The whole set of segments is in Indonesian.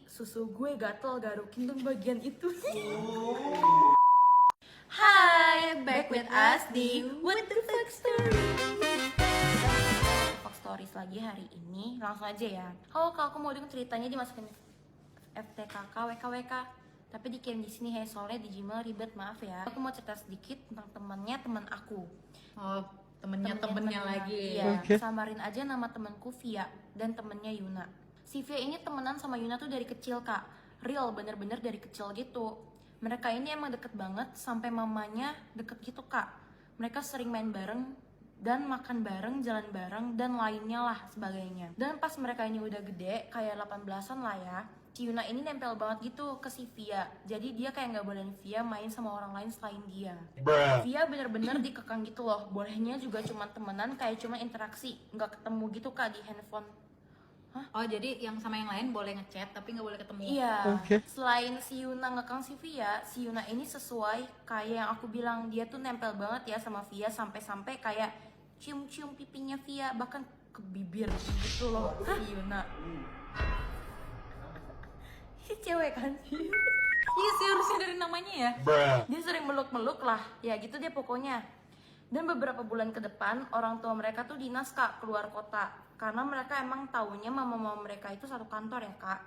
Susu gue gatel garukin dong bagian itu. Hai, back with us di What the Fuck Story. Fuck Stories lagi hari ini, langsung aja ya. Halo kak, aku mau dengar ceritanya dimasukin FTKK, WKWK. Tapi dikirim di sini, hey, soalnya di Gmail ribet, maaf ya. Aku mau cerita sedikit tentang teman aku. Oh, temennya lagi. Iya, okay. Samarin aja nama temanku Via dan temennya Yuna. Si Via ini temenan sama Yuna tuh dari kecil kak. Real, bener-bener dari kecil gitu. Mereka ini emang deket banget, sampai mamanya deket gitu kak. Mereka sering main bareng dan makan bareng, jalan bareng, dan lainnya lah sebagainya. Dan pas mereka ini udah gede, kayak 18-an lah ya, si Yuna ini nempel banget gitu ke si Via. Jadi dia kayak gak bolehin Via main sama orang lain selain dia. Via bener-bener dikekang gitu loh. Bolehnya juga cuma temenan, kayak cuma interaksi, gak ketemu gitu kak di handphone. Hah? Oh, jadi yang sama yang lain boleh ngechat tapi nggak boleh ketemu. Iya. Okay. Selain si Yuna ngekang si Via, si Yuna ini sesuai kayak yang aku bilang, dia tuh nempel banget ya sama Via, sampai-sampai kayak cium-cium pipinya Via, bahkan ke bibir gitu loh. Si Yuna. Cewek kan? Iya sih, harusnya dari namanya ya. Dia sering meluk-meluk lah, ya gitu dia pokoknya. Dan beberapa bulan ke depan, orang tua mereka tuh dinas kak, keluar kota. Karena mereka emang taunya mama-mama mereka itu satu kantor ya kak.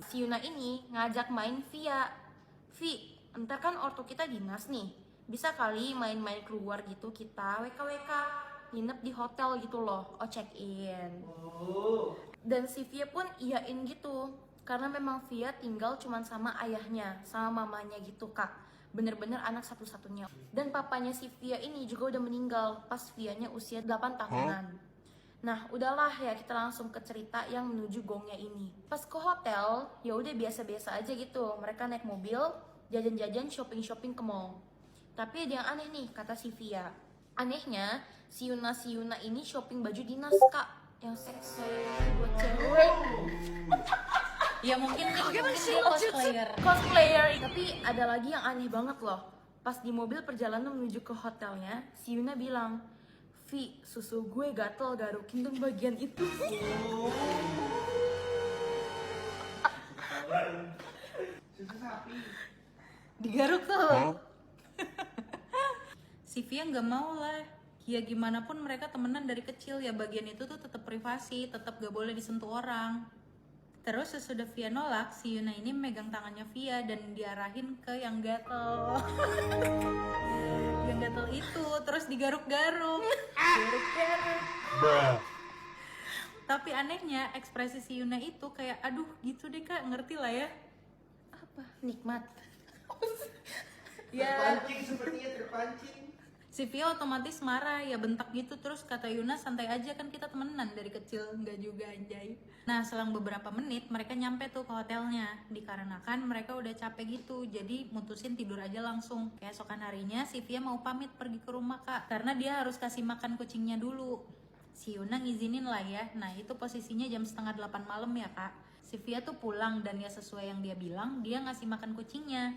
Si Yuna ini ngajak main Via. Vi, ntar kan ortu kita dinas nih, bisa kali main-main keluar gitu kita, WKWK, nginep di hotel gitu loh, check in. Dan si Via pun iyain gitu, karena memang Via tinggal cuman sama ayahnya, sama mamanya gitu kak. Bener-bener anak satu-satunya. Dan papanya si Via ini juga udah meninggal pas Vianya usia 8 tahunan. Nah, udahlah ya, kita langsung ke cerita yang menuju gongnya ini. Pas ke hotel, ya udah biasa-biasa aja gitu. Mereka naik mobil, jajan-jajan, shopping-shopping ke mall. Tapi ada yang aneh nih, kata si Via. Anehnya, si Yuna ini shopping baju dinas kak, yang seksi buat cewek. Ya mungkin dia cosplayer. Tapi ada lagi yang aneh banget loh. Pas di mobil perjalanan menuju ke hotelnya, si Yuna bilang, susu gue gatel garukin dong bagian itu. Susu sapi. Digaruk tuh. Si Via nggak mau lah. Ya gimana pun mereka temenan dari kecil ya, bagian itu tuh tetap privasi, tetap gak boleh disentuh orang. Terus sesudah Via nolak, si Yuna ini megang tangannya Via dan diarahin ke yang gatel. Yang gatel itu, terus digaruk-garuk. Tapi anehnya ekspresi si Yuna itu kayak aduh gitu deh kak, ngerti lah ya. Apa? Nikmat. Ya. Terpancing, sepertinya terpancing. Si Via otomatis marah, ya bentak gitu. Terus kata Yuna, santai aja kan kita temenan dari kecil, nggak juga anjay. Nah selang beberapa menit mereka nyampe tuh ke hotelnya. Dikarenakan mereka udah capek gitu, jadi mutusin tidur aja langsung. Keesokan harinya si Via mau pamit pergi ke rumah kak, karena dia harus kasih makan kucingnya dulu. Si Yuna ngizinin lah ya. Nah itu posisinya jam 7:30 malam ya kak. Si Via tuh pulang dan ya sesuai yang dia bilang, dia ngasih makan kucingnya.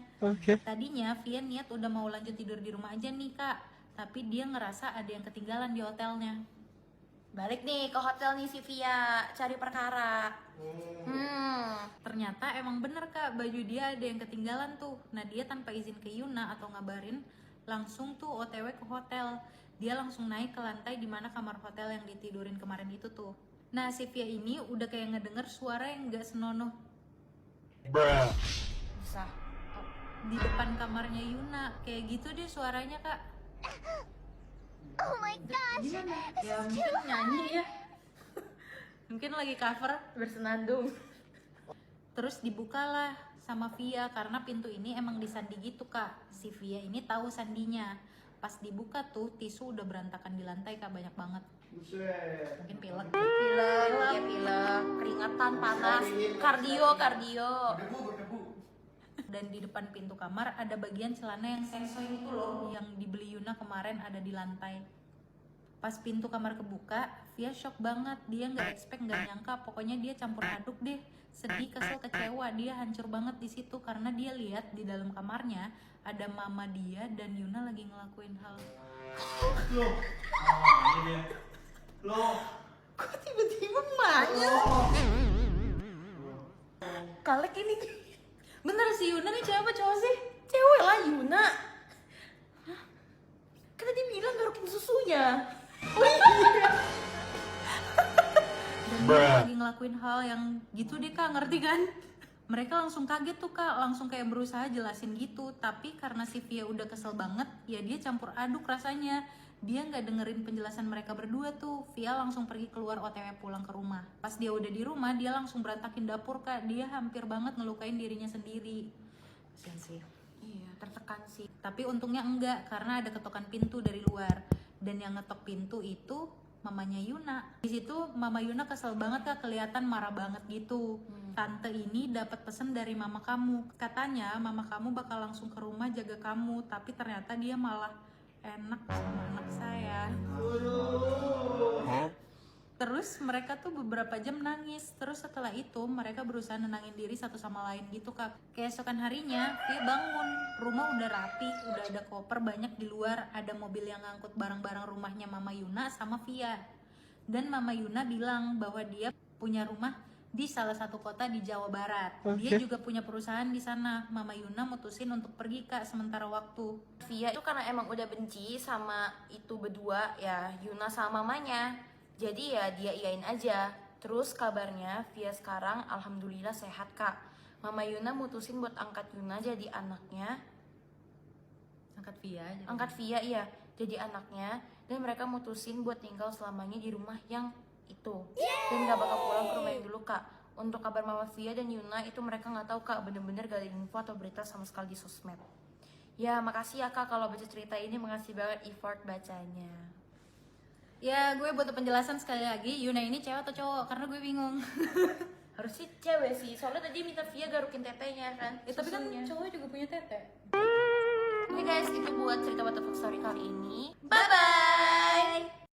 Tadinya Via niat udah mau lanjut tidur di rumah aja nih kak, tapi dia ngerasa ada yang ketinggalan di hotelnya. Balik nih ke hotel nih si Via, cari perkara. Ternyata emang bener kak, baju dia ada yang ketinggalan tuh. Nah dia tanpa izin ke Yuna atau ngabarin, langsung tuh OTW ke hotel. Dia langsung naik ke lantai di mana kamar hotel yang ditidurin kemarin itu tuh. Nah si Via ini udah kayak ngedenger suara yang gak senonoh. Bisa. Di depan kamarnya Yuna, kayak gitu deh suaranya kak. Oh my gosh. Ya mungkin nyanyi ya, Mungkin lagi cover. bersenandung. Terus dibukalah sama Via karena pintu ini emang disandi gitu kak. Si Via ini tahu sandinya. Pas dibuka tuh tisu udah berantakan di lantai kak, banyak banget. Buset. Mungkin pilek. Pilek, ya pilek, keringatan, panas, kardio. Berdebu. Dan di depan pintu kamar ada bagian celana yang sensoy itu loh, yang dibeli Yuna kemarin ada di lantai. Pas pintu kamar kebuka, Via shock banget. Dia nggak expect, nggak nyangka. Pokoknya dia campur aduk deh. Sedih, kesel, kecewa. Dia hancur banget di situ karena dia lihat di dalam kamarnya ada mama dia dan Yuna lagi ngelakuin hal. Loh. Ini dia. Loh. Kok tiba-tiba banyak? Kalek ini. Bentar, si Yuna nih cewek apa cowok sih? Cewek lah Yuna. Hah? Kan tadi bilang garukin susunya. Oh iya. Dan dia lagi ngelakuin hal yang gitu deh kak, ngerti kan? Mereka langsung kaget tuh kak, langsung kayak berusaha jelasin gitu. Tapi karena si Via udah kesel banget, ya dia campur aduk rasanya. Dia nggak dengerin penjelasan mereka berdua tuh. Via langsung pergi keluar OTW pulang ke rumah. Pas dia udah di rumah, dia langsung berantakin dapur kak. Dia hampir banget ngelukain dirinya sendiri. Kasian sih. Iya, tertekan sih. Tapi untungnya enggak, karena ada ketukan pintu dari luar. Dan yang ngetok pintu itu mamanya Yuna. Di situ mama Yuna kesel banget kak, kelihatan marah banget gitu. Tante ini dapat pesan dari mama kamu. Katanya mama kamu bakal langsung ke rumah jaga kamu, tapi ternyata dia malah enak sama anak saya. Terus mereka tuh beberapa jam nangis. Terus setelah itu mereka berusaha nenangin diri satu sama lain gitu kak. Keesokan harinya dia bangun, rumah udah rapi, udah ada koper banyak di luar, ada mobil yang ngangkut barang-barang rumahnya mama Yuna sama Via. Dan mama Yuna bilang bahwa dia punya rumah di salah satu kota di Jawa Barat. Dia juga punya perusahaan di sana. Mama Yuna mutusin untuk pergi kak sementara waktu. Via itu karena emang udah benci sama itu berdua ya, Yuna sama mamanya. Jadi ya dia iyain aja. Terus kabarnya Via sekarang alhamdulillah sehat kak. Mama Yuna mutusin buat angkat Yuna jadi anaknya. Angkat Via aja. Angkat Via iya jadi anaknya. Dan mereka mutusin buat tinggal selamanya di rumah yang itu. Dan gak bakal pulang ke rumah yang dulu kak. Untuk kabar Mama Via dan Yuna itu mereka gak tahu kak. Bener-bener gak ada info atau berita sama sekali di sosmed. Ya makasih ya kak kalau baca cerita ini. Makasih banget effort bacanya. Ya gue butuh penjelasan sekali lagi, Yuna ini cewek atau cowok? Karena gue bingung. Harusnya cewek sih, soalnya tadi minta Via garukin tetenya kan. Tapi kan susunya. cowok juga punya tete. Oke guys, itu buat cerita What the Fuck Story kali ini. Bye bye.